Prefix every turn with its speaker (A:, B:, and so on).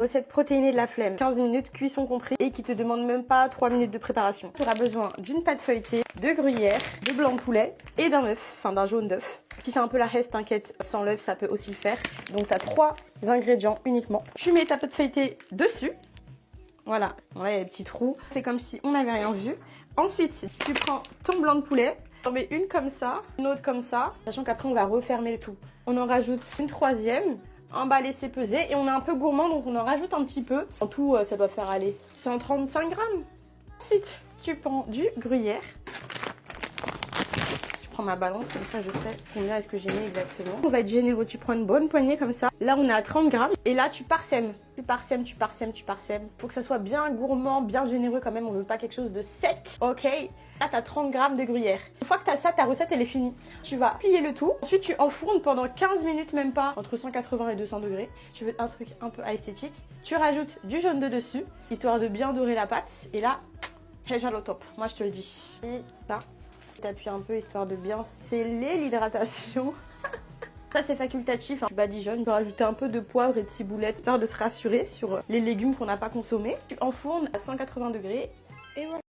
A: recette protéinée de la flemme, 15 minutes, cuisson compris, et qui te demande même pas 3 minutes de préparation. Tu auras besoin d'une pâte feuilletée, de gruyère, de blanc de poulet et d'un œuf, enfin d'un jaune d'œuf. Si c'est un peu la reste, t'inquiète, sans l'œuf, ça peut aussi le faire. Donc tu as 3 ingrédients uniquement. Tu mets ta pâte feuilletée dessus. Voilà, bon, là il y a les petits trous. C'est comme si on n'avait rien vu. Ensuite, tu prends ton blanc de poulet. On met une comme ça, une autre comme ça, sachant qu'après on va refermer le tout. On en rajoute une troisième, on va laisser peser et on est un peu gourmand donc on en rajoute un petit peu. En tout, ça doit faire aller 135 grammes. Ensuite, tu prends du gruyère. Je prends ma balance, comme ça je sais combien est-ce que j'ai mis exactement. On va être généreux, tu prends une bonne poignée comme ça. Là on est à 30 grammes et là tu parsèmes. Tu parsèmes, tu parsèmes, tu parsèmes. Faut que ça soit bien gourmand, bien généreux quand même, on veut pas quelque chose de sec. Ok, là t'as 30 grammes de gruyère. Une fois que t'as ça, ta recette elle est finie. Tu vas plier le tout. Ensuite tu enfournes pendant 15 minutes, même pas, entre 180 et 200 degrés. Tu veux un truc un peu esthétique. Tu rajoutes du jaune de dessus, histoire de bien dorer la pâte. Et là, déjà au top, moi je te le dis. Et là, t'appuies un peu histoire de bien sceller l'hydratation. Ça c'est facultatif, hein. Tu badigeonnes, tu peux rajouter un peu de poivre et de ciboulette histoire de se rassurer sur les légumes qu'on n'a pas consommés. Tu enfournes à 180 degrés et voilà.